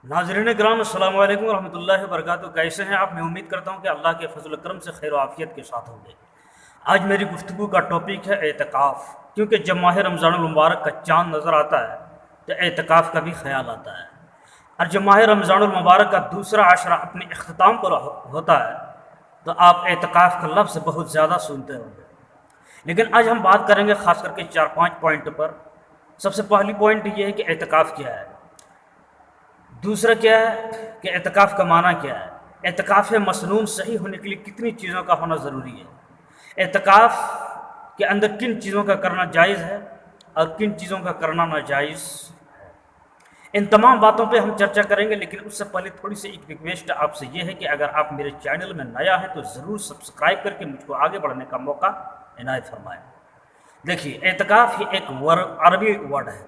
ناظرین کرام السلام علیکم ورحمۃ اللہ وبرکاتہ۔ کیسے ہیں آپ؟ میں امید کرتا ہوں کہ اللہ کے فضل و کرم سے خیر و عافیت کے ساتھ ہوں گے۔ آج میری گفتگو کا ٹاپک ہے اعتکاف، کیونکہ جب ماہ رمضان المبارک کا چاند نظر آتا ہے تو اعتکاف کا بھی خیال آتا ہے، اور جب ماہ رمضان المبارک کا دوسرا عشرہ اپنے اختتام پر ہوتا ہے تو آپ اعتکاف کا لفظ بہت زیادہ سنتے ہوں گے۔ لیکن آج ہم بات کریں گے خاص کر کے 4-5 پوائنٹ پر۔ سب سے پہلی پوائنٹ یہ ہے کہ اعتکاف کیا ہے، دوسرا کیا ہے کہ اعتکاف کا معنی کیا ہے، اعتکاف مسنون صحیح ہونے کے لیے کتنی چیزوں کا ہونا ضروری ہے، اعتکاف کے اندر کن چیزوں کا کرنا جائز ہے اور کن چیزوں کا کرنا ناجائز ہے۔ ان تمام باتوں پہ ہم چرچا کریں گے، لیکن اس سے پہلے تھوڑی سی ایک ریکویسٹ آپ سے یہ ہے کہ اگر آپ میرے چینل میں نیا ہیں تو ضرور سبسکرائب کر کے مجھ کو آگے بڑھنے کا موقع عنایت فرمائیں۔ دیکھیے، اعتکاف یہ ایک عربی ورڈ ہے،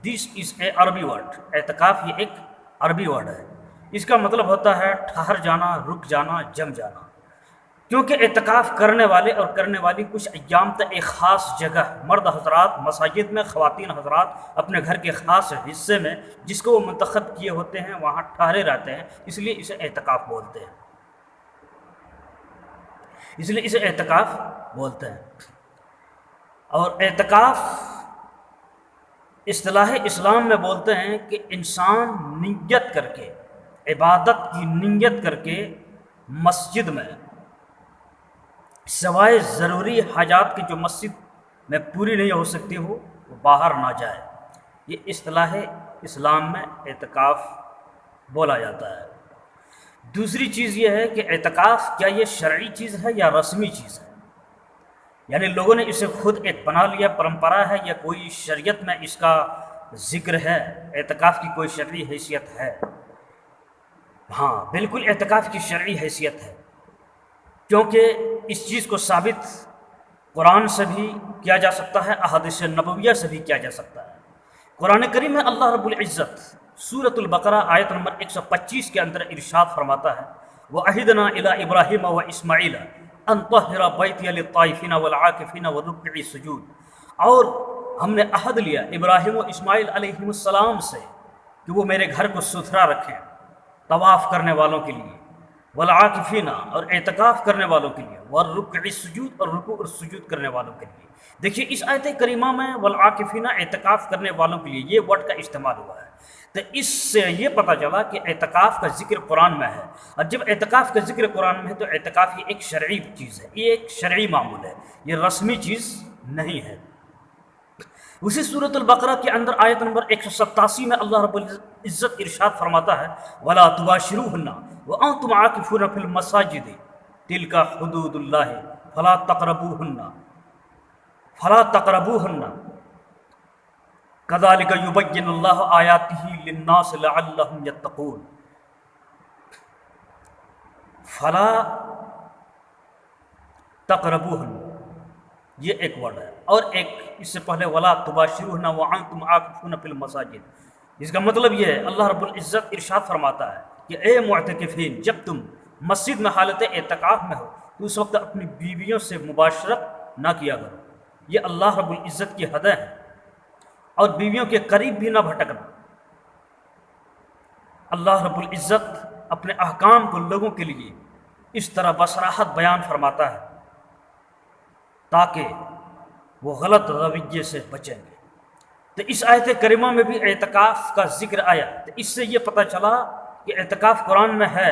دس از اے عربی ورڈ۔ اعتکاف یہ ایک عربی ورڈ ہے، اس کا مطلب ہوتا ہے ٹھہر جانا، رک جانا، جم جانا۔ کیونکہ اعتکاف کرنے والے اور کرنے والی کچھ ایام تک ایک خاص جگہ، مرد حضرات مساجد میں، خواتین حضرات اپنے گھر کے خاص حصے میں جس کو وہ منتخب کیے ہوتے ہیں وہاں ٹھہرے رہتے ہیں، اس لیے اسے اعتکاف بولتے ہیں، اس لیے اسے اعتکاف بولتے ہیں۔ اور اعتکاف اصطلاح اسلام میں بولتے ہیں کہ انسان نیت کر کے، عبادت کی نیت کر کے مسجد میں سوائے ضروری حاجات کی جو مسجد میں پوری نہیں ہو سکتی ہو وہ باہر نہ جائے۔ یہ اصطلاح اسلام میں اعتکاف بولا جاتا ہے۔ دوسری چیز یہ ہے کہ اعتکاف کیا یہ شرعی چیز ہے یا رسمی چیز ہے، یعنی لوگوں نے اسے خود ایک بنا لیا پرمپرا ہے یا کوئی شریعت میں اس کا ذکر ہے، اعتکاف کی کوئی شرعی حیثیت ہے؟ ہاں، بالکل اعتکاف کی شرعی حیثیت ہے، کیونکہ اس چیز کو ثابت قرآن سے بھی کیا جا سکتا ہے، احادیث نبویہ سے بھی کیا جا سکتا ہے۔ قرآن کریم میں اللہ رب العزت سورۃ البقرہ آیت نمبر 125 کے اندر ارشاد فرماتا ہے، وَعَهِدْنَا إِلَىٰ إِبْرَاهِيمَ وَإِسْمَاعِيلَ أَن طَهِّرَ بَيْتِيَ لِلطَّائِفِينَ وَالْعَاكِفِينَ وَالرُّكَّعِ السُّجُودِ، اور ہم نے عہد لیا ابراہیم و اسماعیل علیہ السلام سے کہ وہ میرے گھر کو ستھرا رکھیں طواف کرنے والوں کے لیے، والعاکفین اور اعتکاف کرنے والوں کے لیے، والرکع السجود اور رکوع اور سجود کرنے والوں کے لیے۔ دیکھیے، اس آیت کریمہ میں والعاکفین اعتکاف کرنے والوں کے لیے یہ ورڈ کا استعمال ہوا ہے، تو اس سے یہ پتہ چلا کہ اعتکاف کا ذکر قرآن میں ہے، اور جب اعتکاف کا ذکر قرآن میں ہے تو اعتکاف یہ ایک شرعی چیز ہے، یہ ایک شرعی معمول ہے، یہ رسمی چیز نہیں ہے۔ اسی سورۃ البقرہ کے اندر آیت نمبر 187 میں اللہ رب العزت ارشاد فرماتا ہے، وَلَا تُبَاشِرُوهُنَّ وَأَنْتُمْ عَاكِفُونَ فِي الْمَسَاجِدِ تِلْكَ حُدُودُ اللَّهِ فَلَا تَقْرَبُوهُنَّ كَذَلِكَ يُبَيِّنُ اللَّهُ آيَاتِهِ لِلنَّاسِ لَعَلَّهُمْ يَتَّقُونَ۔ فَلَا تَقْرَبُوهُنَّ یہ ایک ورڈ ہے، اور ایک اس سے پہلے وَلَا تُبَاشِرُوهُنَّ وَأَنْتُمْ عَاكِفُونَ فِي الْمَسَاجِدِ، اس کا مطلب یہ ہے، اللہ رب العزت ارشاد فرماتا ہے کہ اے معتکفین، جب تم مسجد میں حالت اعتکاف میں ہو تو اس وقت اپنی بیویوں سے مباشرت نہ کیا کرو، یہ اللہ رب العزت کی حدیں ہیں، اور بیویوں کے قریب بھی نہ بھٹکنا۔ اللہ رب العزت اپنے احکام کو لوگوں کے لیے اس طرح بصراحت بیان فرماتا ہے تاکہ وہ غلط رویے سے بچیں گے۔ تو اس آیت کریمہ میں بھی اعتکاف کا ذکر آیا، تو اس سے یہ پتہ چلا کہ اعتکاف قرآن میں ہے،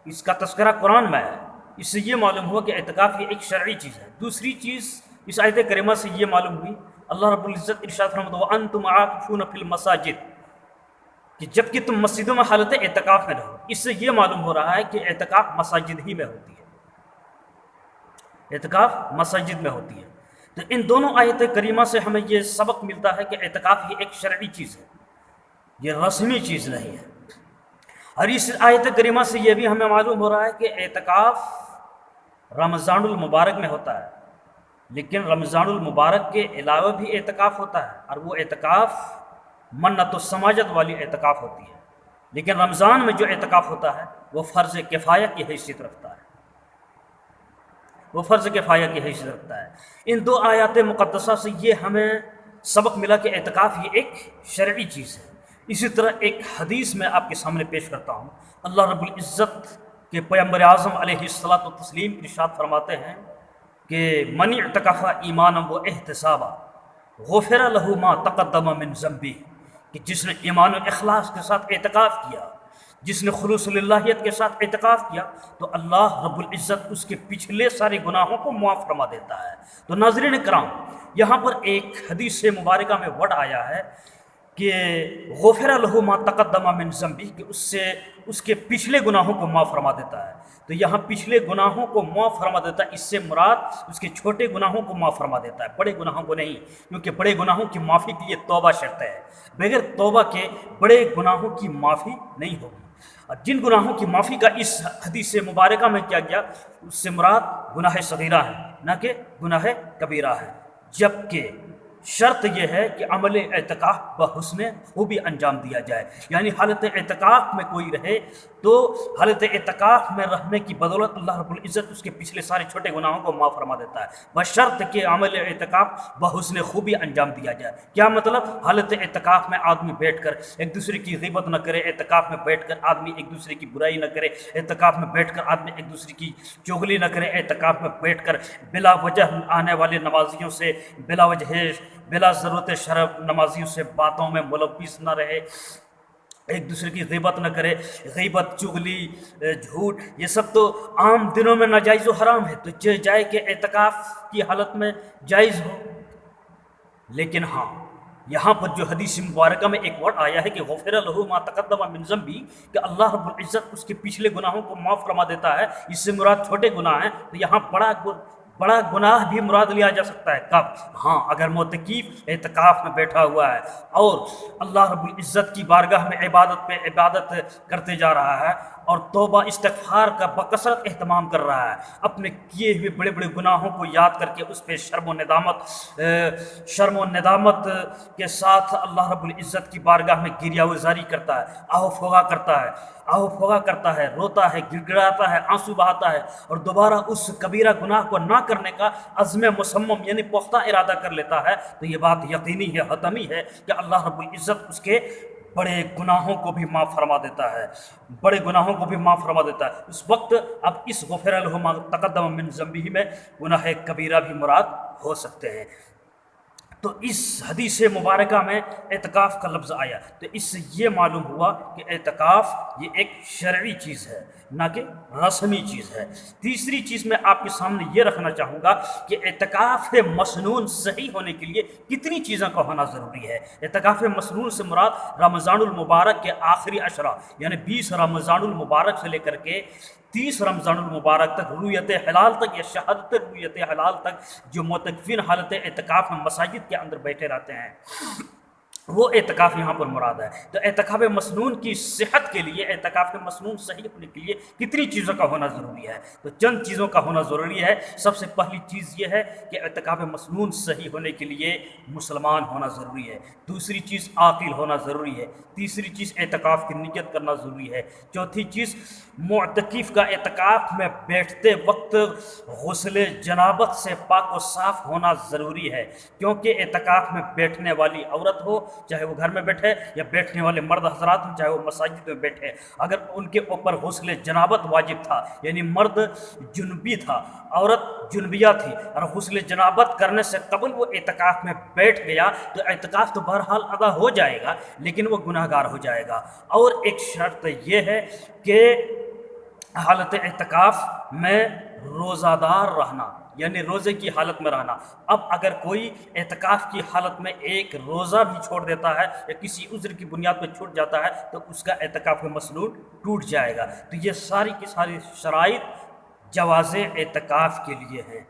اس کا تذکرہ قرآن میں ہے، اس سے یہ معلوم ہوا کہ اعتکاف یہ ایک شرعی چیز ہے۔ دوسری چیز اس آیت کریمہ سے یہ معلوم ہوئی، اللہ رب العزت ارشاد فرماتا ہے وَأَنْتُمْ عَاكِفُونَ فِي الْمَسَاجِدِ، کہ جب کہ تم مسجدوں میں حالت اعتکاف میں رہو، اس سے یہ معلوم ہو رہا ہے کہ اعتکاف مساجد ہی میں ہوتی ہے، اعتکاف مساجد میں ہوتی ہے۔ تو ان دونوں آیت کریمہ سے ہمیں یہ سبق ملتا ہے کہ اعتکاف یہ ایک شرعی چیز ہے، یہ رسمی چیز نہیں ہے۔ اور اس آیت کریمہ سے یہ بھی ہمیں معلوم ہو رہا ہے کہ اعتکاف رمضان المبارک میں ہوتا ہے، لیکن رمضان المبارک کے علاوہ بھی اعتکاف ہوتا ہے، اور وہ اعتکاف منت و سماجت والی اعتکاف ہوتی ہے، لیکن رمضان میں جو اعتکاف ہوتا ہے وہ فرض کفایہ کی حیثیت رکھتا ہے، وہ فرض کفایہ کی حیثیت رکھتا ہے۔ ان دو آیات مقدسہ سے یہ ہمیں سبق ملا کہ اعتکاف یہ ایک شرعی چیز ہے، اسی طرح ایک حدیث میں آپ کے سامنے پیش کرتا ہوں۔ اللہ رب العزت کے پیغمبر اعظم علیہ الصلاۃ والتسلیم ارشاد فرماتے ہیں کہ من اعتکف ایمانا و احتسابا غفر لہ ما تقدم من ذنبہ، کہ جس نے ایمان و اخلاص کے ساتھ اعتکاف کیا، جس نے خلوص للہیت کے ساتھ اعتکاف کیا، تو اللہ رب العزت اس کے پچھلے سارے گناہوں کو معاف فرما دیتا ہے۔ تو ناظرین کرام، یہاں پر ایک حدیث مبارکہ میں ورڈ آیا ہے کہ غفر لہ ما تقدم من ذنبہ، کہ اس کے پچھلے گناہوں کو معاف فرما دیتا ہے۔ تو یہاں پچھلے گناہوں کو معاف فرما دیتا ہے، اس سے مراد اس کے چھوٹے گناہوں کو معاف فرما دیتا ہے، بڑے گناہوں کو نہیں، کیونکہ بڑے گناہوں کی معافی کے لیے توبہ شرط ہے، بغیر توبہ کے بڑے گناہوں کی معافی نہیں ہوگی۔ اور جن گناہوں کی معافی کا اس حدیث مبارکہ میں کیا گیا، اس سے مراد گناہ صغیرہ ہے، نہ کہ گناہ کبیرہ ہے، جبکہ شرط یہ ہے کہ عمل اعتکاف بحسن خوبی انجام دیا جائے، یعنی حالت اعتکاف میں کوئی رہے تو حالت اعتکاف میں رہنے کی بدولت اللہ رب العزت اس کے پچھلے سارے چھوٹے گناہوں کو معاف فرما دیتا ہے، بشرط کہ عمل اعتکاف بحسن خوبی انجام دیا جائے۔ کیا مطلب؟ حالت اعتکاف میں آدمی بیٹھ کر ایک دوسرے کی غیبت نہ کرے، اعتکاف میں بیٹھ کر آدمی ایک دوسرے کی برائی نہ کرے، اعتکاف میں بیٹھ کر آدمی ایک دوسرے کی چغلی نہ کرے، اعتکاف میں بیٹھ کر بلا وجہ آنے والے نمازیوں سے بلا ضرورت شرف نمازیوں سے باتوں میں ملوث نہ رہے، ایک دوسرے کی غیبت نہ کرے۔ غیبت، چغلی، جھوٹ، یہ سب تو عام دنوں میں ناجائز و حرام ہے، تو جائے کہ اعتکاف کی حالت میں جائز ہو۔ لیکن ہاں، یہاں پر جو حدیث مبارکہ میں ایک ورڈ آیا ہے کہ غفر لہ ما تقدم من ذنبہ، کہ اللہ رب العزت اس کے پچھلے گناہوں کو معاف فرما دیتا ہے، اس سے مراد چھوٹے گناہ ہیں، تو یہاں بڑا گناہ بھی مراد لیا جا سکتا ہے۔ کب؟ ہاں، اگر معتکف اعتکاف میں بیٹھا ہوا ہے اور اللہ رب العزت کی بارگاہ میں عبادت پہ عبادت کرتے جا رہا ہے اور توبہ استغفار کا بکثرت اہتمام کر رہا ہے، اپنے کیے ہوئے بڑے بڑے گناہوں کو یاد کر کے اس پہ شرم و ندامت کے ساتھ اللہ رب العزت کی بارگاہ میں گریہ وزاری کرتا ہے، آہو فغا کرتا ہے، روتا ہے، گڑ گڑاتا ہے، آنسو بہاتا ہے، اور دوبارہ اس کبیرہ گناہ کو نہ کرنے کا عزم مصمم یعنی پختہ ارادہ کر لیتا ہے، تو یہ بات یقینی ہے، حتمی ہے کہ اللہ رب العزت اس کے بڑے گناہوں کو بھی معاف فرما دیتا ہے، بڑے گناہوں کو بھی معاف فرما دیتا ہے۔ اس وقت اب اس غفر لہ ما تقدم من ذنبہ میں گناہ کبیرہ بھی مراد ہو سکتے ہیں۔ تو اس حدیث مبارکہ میں اعتکاف کا لفظ آیا، تو اس سے یہ معلوم ہوا کہ اعتکاف یہ ایک شرعی چیز ہے، نہ کہ رسمی چیز ہے۔ تیسری چیز میں آپ کے سامنے یہ رکھنا چاہوں گا کہ اعتکاف مسنون صحیح ہونے کے لیے کتنی چیزوں کا ہونا ضروری ہے۔ اعتکاف مسنون سے مراد رمضان المبارک کے آخری عشرہ، یعنی 20 رمضان المبارک سے لے کر کے 30 رمضان المبارک تک، رویت حلال تک یا شہادت رویت حلال تک، جو معتکفین حالت اعتکاف میں مساجد کے اندر بیٹھے رہتے ہیں، وہ اعتکاف یہاں پر مراد ہے۔ تو اعتکاف مسنون کی صحت کے لیے، اعتکاف مسنون صحیح ہونے کے لیے کتنی چیزوں کا ہونا ضروری ہے؟ تو چند چیزوں کا ہونا ضروری ہے۔ سب سے پہلی چیز یہ ہے کہ اعتکاف مسنون صحیح ہونے کے لیے مسلمان ہونا ضروری ہے، دوسری چیز عاقل ہونا ضروری ہے، تیسری چیز اعتکاف کی نیت کرنا ضروری ہے، چوتھی چیز معتکف کا اعتکاف میں بیٹھتے وقت غسل جنابت سے پاک و صاف ہونا ضروری ہے، کیونکہ اعتکاف میں بیٹھنے والی عورت ہو، چاہے وہ گھر میں بیٹھے، یا بیٹھنے والے مرد حضرات ہوں چاہے وہ مساجد میں بیٹھے، اگر ان کے اوپر غسل جنابت واجب تھا، یعنی مرد جنبی تھا، عورت جنبیہ تھی، اور غسل جنابت کرنے سے قبل وہ اعتکاف میں بیٹھ گیا، تو اعتکاف تو بہرحال ادا ہو جائے گا، لیکن وہ گناہ گار ہو جائے گا۔ اور ایک شرط یہ ہے کہ حالت اعتکاف میں روزہ دار رہنا، یعنی روزے کی حالت میں رہنا۔ اب اگر کوئی اعتکاف کی حالت میں ایک روزہ بھی چھوڑ دیتا ہے یا کسی عذر کی بنیاد پہ چھوٹ جاتا ہے تو اس کا اعتکاف مسنون ٹوٹ جائے گا۔ تو یہ ساری کی ساری شرائط جواز اعتکاف کے لیے ہیں۔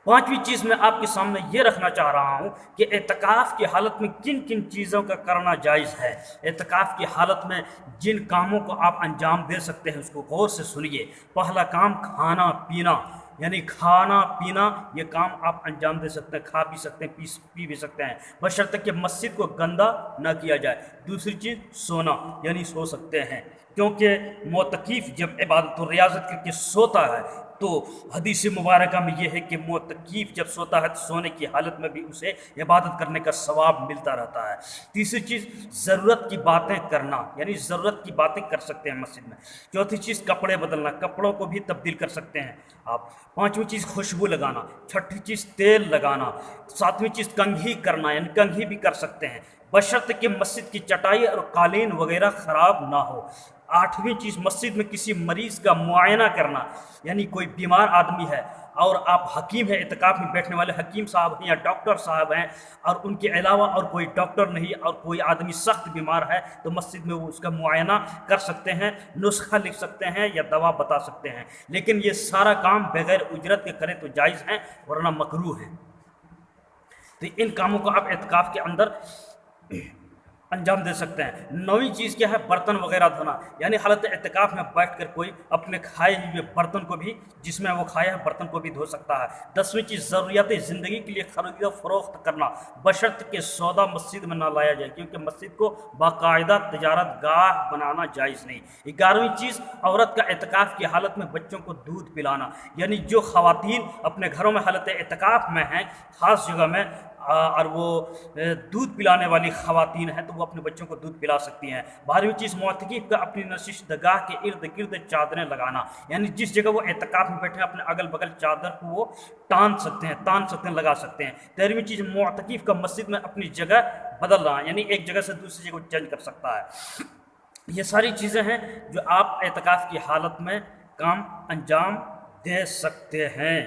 پانچویں چیز میں آپ کے سامنے یہ رکھنا چاہ رہا ہوں کہ اعتکاف کی حالت میں کن کن چیزوں کا کرنا جائز ہے۔ اعتکاف کی حالت میں جن کاموں کو آپ انجام دے سکتے ہیں اس کو غور سے سنیے۔ پہلا کام کھانا پینا، یعنی کھانا پینا یہ کام آپ انجام دے سکتے ہیں، کھا بھی سکتے ہیں، پی بھی سکتے ہیں، بشرطیکہ کہ مسجد کو گندا نہ کیا جائے۔ دوسری چیز سونا، یعنی سو سکتے ہیں، کیونکہ معتکف جب عبادت و ریاضت کر کے سوتا ہے تو حدیث مبارکہ میں یہ ہے کہ معتکیف جب سوتا ہے تو سونے کی حالت میں بھی اسے عبادت کرنے کا ثواب ملتا رہتا ہے۔ تیسری چیز ضرورت کی باتیں کرنا، یعنی ضرورت کی باتیں کر سکتے ہیں مسجد میں۔ چوتھی چیز کپڑے بدلنا، کپڑوں کو بھی تبدیل کر سکتے ہیں آپ۔ پانچویں چیز خوشبو لگانا، چھٹی چیز تیل لگانا، ساتویں چیز کنگھی کرنا، یعنی کنگھی بھی کر سکتے ہیں بشرط کہ مسجد کی چٹائی اور قالین وغیرہ خراب نہ ہو۔ آٹھویں چیز مسجد میں کسی مریض کا معائنہ کرنا، یعنی کوئی بیمار آدمی ہے اور آپ حکیم ہیں، اعتکاف میں بیٹھنے والے حکیم صاحب ہیں یا ڈاکٹر صاحب ہیں، اور ان کے علاوہ اور کوئی ڈاکٹر نہیں اور کوئی آدمی سخت بیمار ہے تو مسجد میں وہ اس کا معائنہ کر سکتے ہیں، نسخہ لکھ سکتے ہیں یا دوا بتا سکتے ہیں، لیکن یہ سارا کام بغیر اجرت کے کریں تو جائز ہیں ورنہ مکروہ ہے۔ تو ان کاموں کو آپ اعتکاف کے اندر انجام دے سکتے ہیں۔ نویں چیز کیا ہے؟ برتن وغیرہ دھونا، یعنی حالت اعتکاف میں بیٹھ کر کوئی اپنے کھائے ہوئے برتن کو بھی، جس میں وہ کھایا ہے برتن کو بھی دھو سکتا ہے۔ دسویں چیز ضروریات زندگی کے لیے خرید و فروخت کرنا، بشرط کہ سودا مسجد میں نہ لایا جائے، کیونکہ مسجد کو باقاعدہ تجارت گاہ بنانا جائز نہیں۔ 11ویں چیز عورت کا اعتکاف کی حالت میں بچوں کو دودھ پلانا، یعنی جو خواتین اپنے گھروں میں حالت اعتکاف میں ہیں خاص جگہ میں اور وہ دودھ پلانے والی خواتین ہیں تو وہ اپنے بچوں کو دودھ پلا سکتی ہیں۔ 12ویں چیز معتکف کا اپنی نشست گاہ کے ارد گرد چادریں لگانا، یعنی جس جگہ وہ اعتکاف میں بیٹھے ہیں اپنے اگل بغل چادر کو وہ تان سکتے ہیں، لگا سکتے ہیں۔ 13ویں چیز معتکف کا مسجد میں اپنی جگہ بدلنا، یعنی ایک جگہ سے دوسری جگہ چینج کر سکتا ہے۔ یہ ساری چیزیں ہیں جو آپ اعتکاف کی حالت میں کام انجام دے سکتے ہیں۔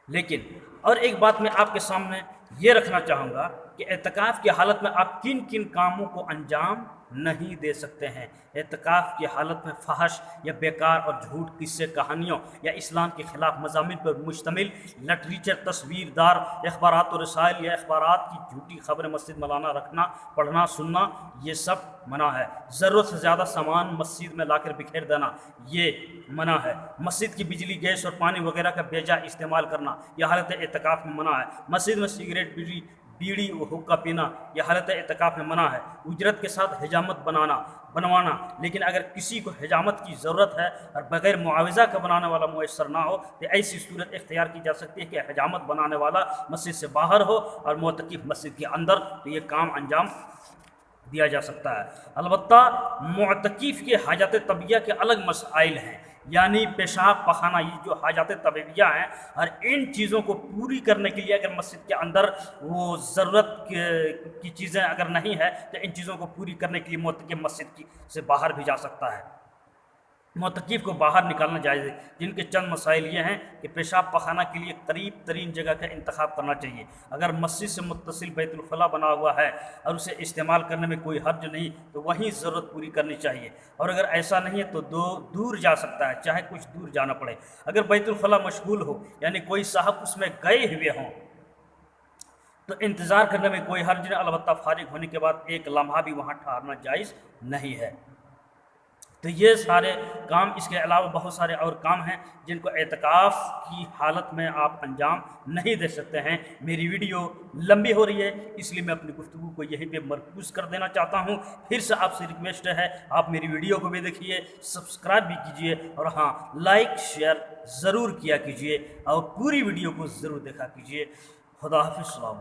لیکن اور ایک بات میں آپ کے سامنے یہ رکھنا چاہوں گا کہ اعتکاف کی حالت میں آپ کن کن کاموں کو انجام نہیں دے سکتے ہیں۔ اعتکاف کی حالت میں فحش یا بیکار اور جھوٹ قصے کہانیوں یا اسلام کے خلاف مضامین پر مشتمل لٹریچر، تصویردار اخبارات و رسائل یا اخبارات کی جھوٹی خبریں مسجد میں لانا، رکھنا، پڑھنا، سننا، یہ سب منع ہے۔ ضرورت سے زیادہ سامان مسجد میں لا کر بکھیر دینا یہ منع ہے۔ مسجد کی بجلی، گیس اور پانی وغیرہ کا بے جا استعمال کرنا یہ حالت اعتکاف میں منع ہے۔ مسجد میں سگریٹ، بیڑی و حقہ پینا یہ حالت اعتکاف میں منع ہے۔ اجرت کے ساتھ حجامت بنوانا، لیکن اگر کسی کو حجامت کی ضرورت ہے اور بغیر معاوضہ کا بنانے والا میسر نہ ہو تو ایسی صورت اختیار کی جا سکتی ہے کہ حجامت بنانے والا مسجد سے باہر ہو اور معتکف مسجد کے اندر، تو یہ کام انجام دیا جا سکتا ہے۔ البتہ معتکف کے حاجات طبیعیہ کے الگ مسائل ہیں، یعنی پیشاب پخانہ، یہ جو حاجات طبیعیہ ہیں، اور ان چیزوں کو پوری کرنے کے لیے اگر مسجد کے اندر وہ ضرورت کی چیزیں اگر نہیں ہے تو ان چیزوں کو پوری کرنے کے لیے معتکف مسجد سے باہر بھی جا سکتا ہے۔ معتکف کو باہر نکالنا جائز ہے، جن کے چند مسائل یہ ہیں کہ پیشاب پخانہ کے لیے قریب ترین جگہ کا انتخاب کرنا چاہیے۔ اگر مسجد سے متصل بیت الخلاء بنا ہوا ہے اور اسے استعمال کرنے میں کوئی حرج نہیں تو وہیں ضرورت پوری کرنی چاہیے، اور اگر ایسا نہیں ہے تو دور جا سکتا ہے، چاہے کچھ دور جانا پڑے۔ اگر بیت الخلاء مشغول ہو، یعنی کوئی صاحب اس میں گئے ہوئے ہوں، تو انتظار کرنے میں کوئی حرج نہیں، البتہ فارغ ہونے کے بعد ایک لمحہ بھی وہاں ٹھہرنا جائز نہیں ہے۔ تو یہ سارے کام، اس کے علاوہ بہت سارے اور کام ہیں جن کو اعتکاف کی حالت میں آپ انجام نہیں دے سکتے ہیں۔ میری ویڈیو لمبی ہو رہی ہے اس لیے میں اپنی گفتگو کو یہیں پہ مرکوز کر دینا چاہتا ہوں۔ پھر سے آپ سے ریکویسٹ ہے آپ میری ویڈیو کو بھی دیکھیے، سبسکرائب بھی کیجیے، اور ہاں لائک شیئر ضرور کیا کیجیے اور پوری ویڈیو کو ضرور دیکھا کیجیے۔ خدا حافظ، السلام علیکم۔